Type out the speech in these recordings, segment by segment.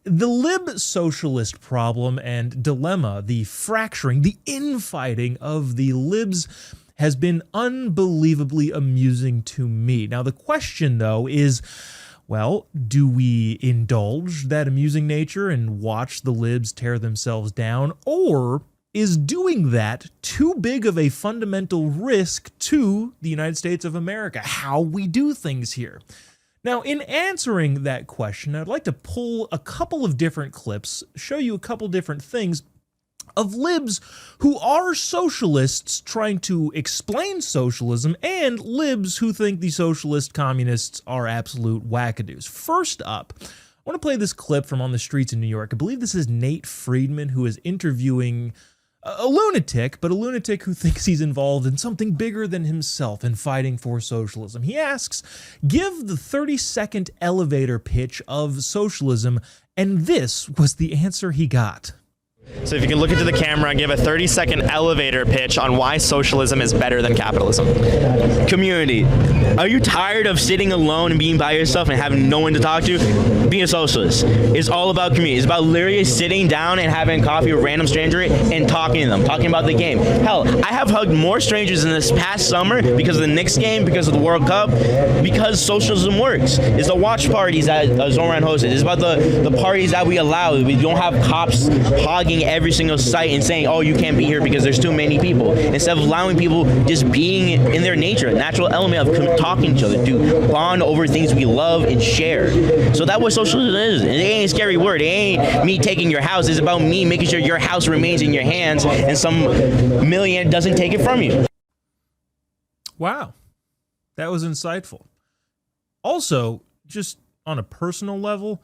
The lib socialist problem and dilemma, the fracturing, the infighting of the libs has been unbelievably amusing to me. Now, the question, though, is, well, do we indulge that amusing nature and watch the libs tear themselves down, or is doing that too big of a fundamental risk to the United States of America, how we do things here? Now, in answering that question, I'd like to pull a couple of different clips, show you a couple different things of libs who are socialists trying to explain socialism, and libs who think the socialist communists are absolute wackadoos. First up, I want to play this clip from On the Streets in New York. I believe this is Nate Friedman, who is interviewing a lunatic, but a lunatic who thinks he's involved in something bigger than himself in fighting for socialism. He asks, give the 30-second elevator pitch of socialism, and this was the answer he got. So if you can look into the camera and give a 30-second elevator pitch on why socialism is better than capitalism. Community. Are you tired of sitting alone and being by yourself and having no one to talk to? Being a socialist is all about community. It's about literally sitting down and having coffee with a random stranger and talking to them, talking about the game. Hell, I have hugged more strangers in this past summer because of the Knicks game, because of the World Cup, because socialism works. It's the watch parties that Zoran hosted. It's about the parties that we allow. We don't have cops hogging every single site and saying, oh, you can't be here because there's too many people. Instead of allowing people just being in their nature, a natural element of talking to each other, to bond over things we love and share. So that's what socialism is. It ain't a scary word. It ain't me taking your house. It's about me making sure your house remains in your hands and some millionaire doesn't take it from you. Wow, that was insightful. Also, just on a personal level,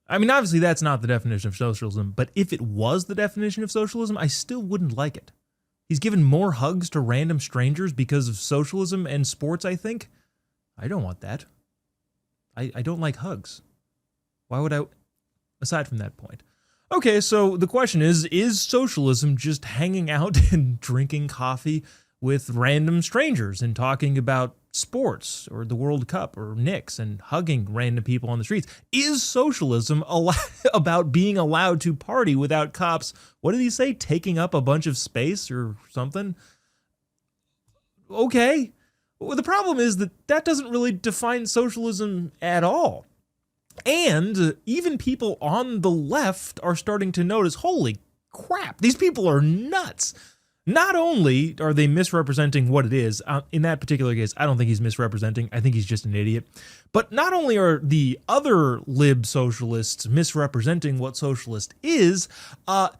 I mean, obviously that's not the definition of socialism, but if it was the definition of socialism, I still wouldn't like it. He's given more hugs to random strangers because of socialism and sports, I think. I don't want that. I don't like hugs. Why would I, aside from that point? Okay, so the question is socialism just hanging out and drinking coffee with random strangers and talking about sports or the World Cup or Knicks and hugging random people on the streets? Is socialism about being allowed to party without cops, what did he say, taking up a bunch of space or something? Okay. Well, the problem is that doesn't really define socialism at all. And even people on the left are starting to notice, holy crap, these people are nuts. Not only are they misrepresenting what it is, in that particular case, I don't think he's misrepresenting, I think he's just an idiot, but not only are the other lib socialists misrepresenting what socialist is,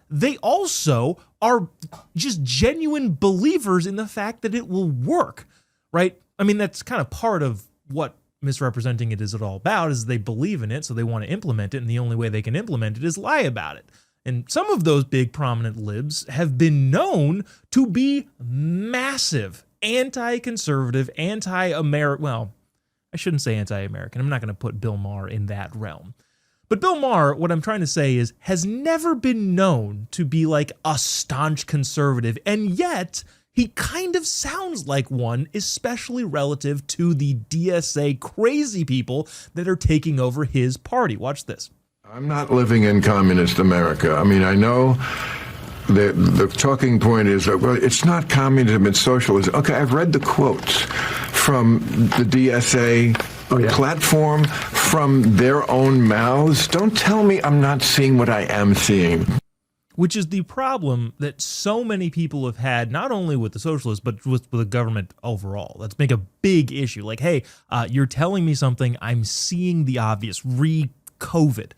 they also are just genuine believers in the fact that it will work, right? I mean, that's kind of part of what misrepresenting it is all about, is they believe in it, so they want to implement it, and the only way they can implement it is lie about it. And some of those big prominent libs have been known to be massive anti-conservative, anti-American, well, I shouldn't say anti-American. I'm not going to put Bill Maher in that realm. But Bill Maher, what I'm trying to say is, has never been known to be like a staunch conservative, and yet he kind of sounds like one, especially relative to the DSA crazy people that are taking over his party. Watch this. I'm not living in communist America. I mean, I know the talking point is, well, it's not communism, it's socialism. Okay, I've read the quotes from the DSA platform, from their own mouths. Don't tell me I'm not seeing what I am seeing. Which is the problem that so many people have had, not only with the socialists, but with the government overall. Let's make a big issue. Like, hey, you're telling me something, I'm seeing the obvious, re-COVID.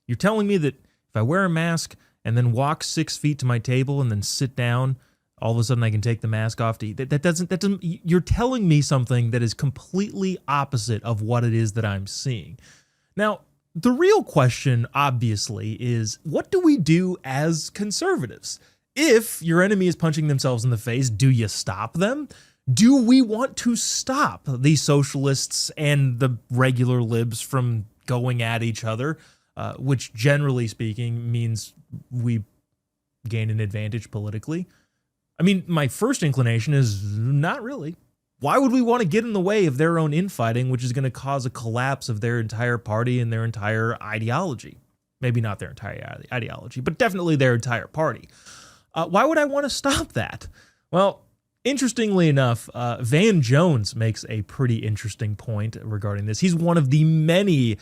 You're telling me that if I wear a mask and then walk 6 feet to my table and then sit down, all of a sudden I can take the mask off to eat. That doesn't, you're telling me something that is completely opposite of what it is that I'm seeing. Now, the real question, obviously, is what do we do as conservatives? If your enemy is punching themselves in the face, do you stop them? Do we want to stop the socialists and the regular libs from going at each other? Which generally speaking means we gain an advantage politically. I mean, my first inclination is not really. Why would we want to get in the way of their own infighting, which is going to cause a collapse of their entire party and their entire ideology? Maybe not their entire ideology, but definitely their entire party. Why would I want to stop that? Well, interestingly enough, Van Jones makes a pretty interesting point regarding this. He's one of the many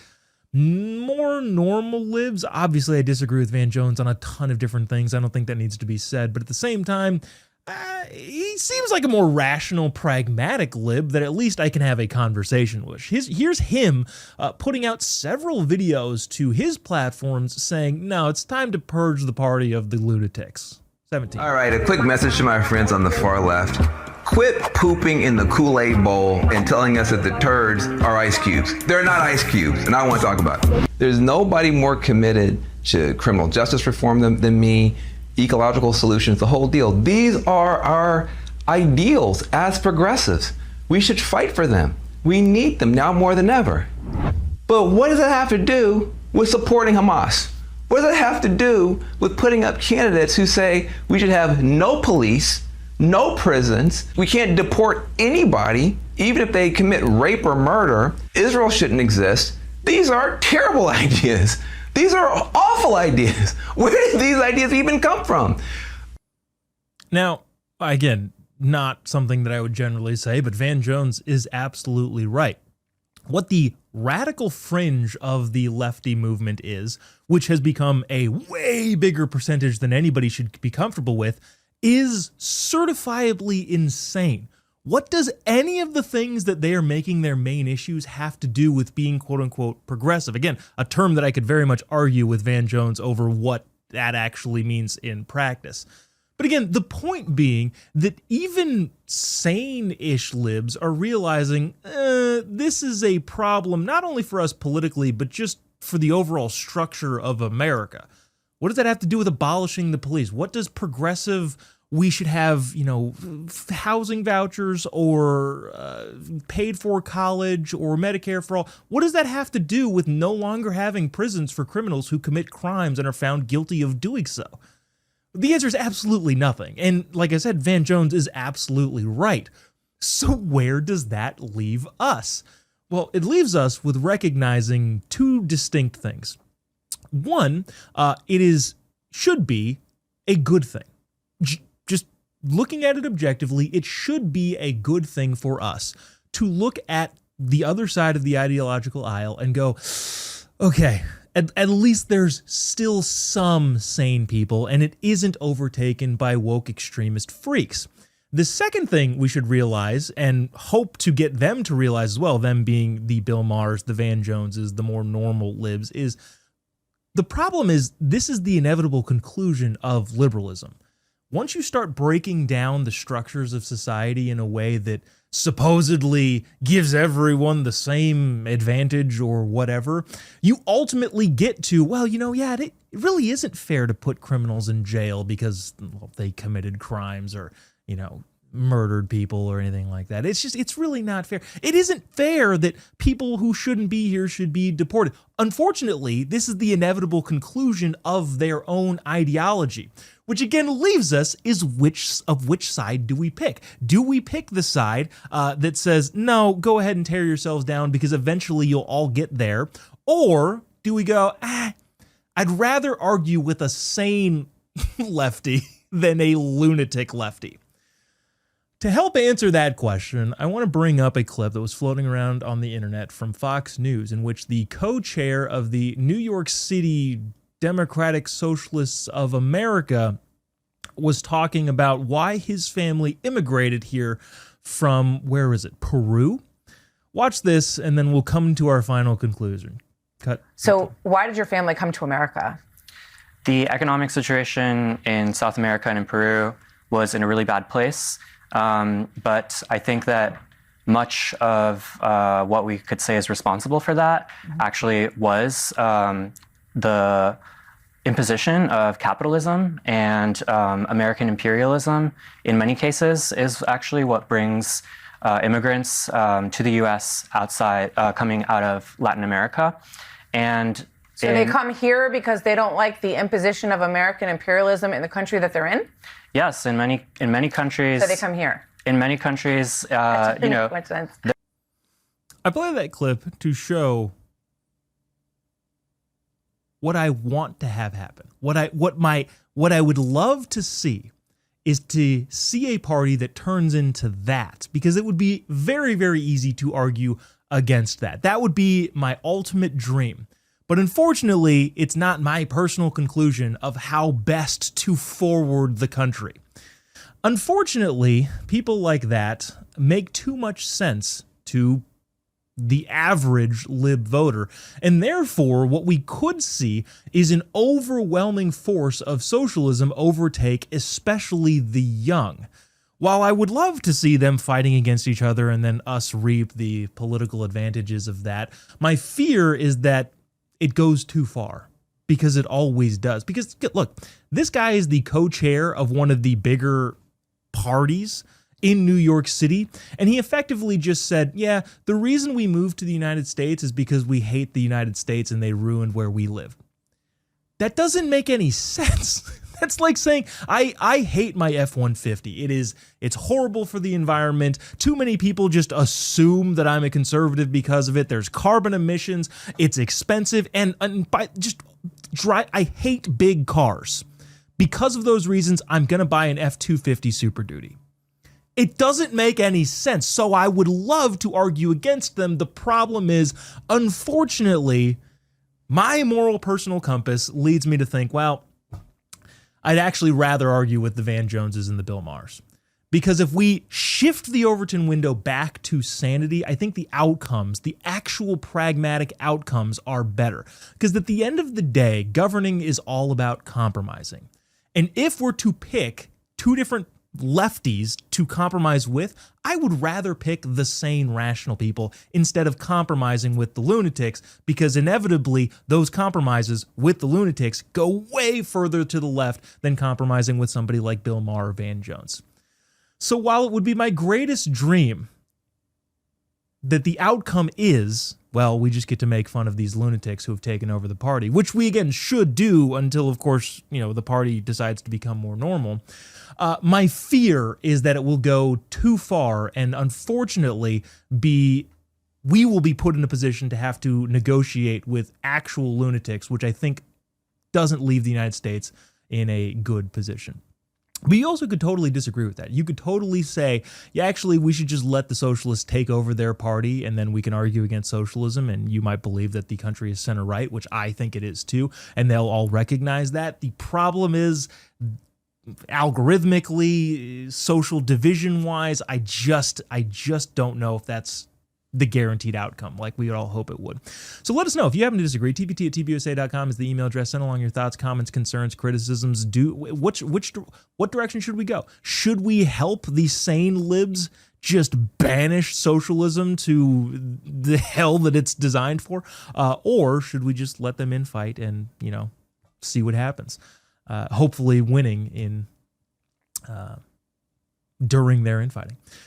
more normal libs. Obviously, I disagree with Van Jones on a ton of different things. I don't think that needs to be said. But at the same time, he seems like a more rational, pragmatic lib that at least I can have a conversation with. Here's him putting out several videos to his platforms saying, no, it's time to purge the party of the lunatics. 17. All right, a quick message to my friends on the far left. Quit pooping in the Kool-Aid bowl and telling us that the turds are ice cubes. They're not ice cubes, and I want to talk about it. There's nobody more committed to criminal justice reform than me, ecological solutions, the whole deal. These are our ideals as progressives. We should fight for them. We need them now more than ever. But what does that have to do with supporting Hamas? What does that have to do with putting up candidates who say we should have no police, no prisons, we can't deport anybody, even if they commit rape or murder, Israel shouldn't exist? These are terrible ideas. These are awful ideas. Where did these ideas even come from? Now, again, not something that I would generally say, but Van Jones is absolutely right. What the radical fringe of the lefty movement is, which has become a way bigger percentage than anybody should be comfortable with, is certifiably insane. What does any of the things that they are making their main issues have to do with being quote-unquote progressive? Again, a term that I could very much argue with Van Jones over what that actually means in practice. But again, the point being that even sane-ish libs are realizing this is a problem not only for us politically, but just for the overall structure of America. What does that have to do with abolishing the police? What does progressive, we should have, housing vouchers or paid for college or Medicare for all, what does that have to do with no longer having prisons for criminals who commit crimes and are found guilty of doing so? The answer is absolutely nothing. And like I said, Van Jones is absolutely right. So where does that leave us? Well, it leaves us with recognizing two distinct things. One, should be a good thing. Just looking at it objectively, it should be a good thing for us to look at the other side of the ideological aisle and go, okay, at least there's still some sane people, and it isn't overtaken by woke extremist freaks. The second thing we should realize, and hope to get them to realize as well, them being the Bill Maher's, the Van Joneses, the more normal libs, is the problem is this is the inevitable conclusion of liberalism. Once you start breaking down the structures of society in a way that supposedly gives everyone the same advantage or whatever, you ultimately get to, well, it really isn't fair to put criminals in jail because they committed crimes or, murdered people or anything like that. It's really not fair. It isn't fair that people who shouldn't be here should be deported. Unfortunately, this is the inevitable conclusion of their own ideology, which again leaves us is which side do we pick? Do we pick the side that says, no, go ahead and tear yourselves down because eventually you'll all get there? Or do we go, I'd rather argue with a sane lefty than a lunatic lefty? To help answer that question, I want to bring up a clip that was floating around on the internet from Fox News in which the co-chair of the New York City Democratic Socialists of America was talking about why his family immigrated here from, Peru? Watch this, and then we'll come to our final conclusion. Cut. So why did your family come to America? The economic situation in South America and in Peru was in a really bad place. But I think that much of what we could say is responsible for that actually was the imposition of capitalism, and American imperialism in many cases is actually what brings immigrants to the U.S. coming out of Latin America. And so they come here because they don't like the imposition of American imperialism in the country that they're in? Yes, in many countries. So they come here. In many countries, Makes sense. I play that clip to show what I want to have happen, what I would love to see is to see a party that turns into that, because it would be very, very easy to argue against that. That would be my ultimate dream. But unfortunately, it's not my personal conclusion of how best to forward the country. Unfortunately, people like that make too much sense to the average lib voter. And therefore, what we could see is an overwhelming force of socialism overtake, especially the young. While I would love to see them fighting against each other and then us reap the political advantages of that, my fear is that it goes too far, because it always does. Because, look, this guy is the co-chair of one of the bigger parties in New York City, and he effectively just said, yeah, the reason we moved to the United States is because we hate the United States and they ruined where we live. That doesn't make any sense. That's like saying, I hate my F-150. It's horrible for the environment. Too many people just assume that I'm a conservative because of it. There's carbon emissions. It's expensive. And I hate big cars. Because of those reasons, I'm going to buy an F-250 Super Duty. It doesn't make any sense, so I would love to argue against them. The problem is, unfortunately, my moral personal compass leads me to think, well, I'd actually rather argue with the Van Joneses and the Bill Mahers. Because if we shift the Overton window back to sanity, I think the outcomes, the actual pragmatic outcomes, are better. Because at the end of the day, governing is all about compromising. And if we're to pick two different lefties to compromise with, I would rather pick the sane, rational people instead of compromising with the lunatics, because inevitably those compromises with the lunatics go way further to the left than compromising with somebody like Bill Maher or Van Jones. So while it would be my greatest dream that the outcome is, well, we just get to make fun of these lunatics who have taken over the party, which we again should do until, of course, the party decides to become more normal. My fear is that it will go too far, and unfortunately, we will be put in a position to have to negotiate with actual lunatics, which I think doesn't leave the United States in a good position. But you also could totally disagree with that. You could totally say, yeah, actually, we should just let the socialists take over their party, and then we can argue against socialism, and you might believe that the country is center-right, which I think it is too, and they'll all recognize that. The problem is, algorithmically, social division-wise, I just don't know if that's the guaranteed outcome like we would all hope it would. So let us know if you happen to disagree. tpt@tbusa.com is the email address. Send along your thoughts, comments, concerns, criticisms. What direction should we go? Should we help the sane libs just banish socialism to the hell that it's designed for? Or should we just let them infight and, see what happens? Hopefully winning during their infighting.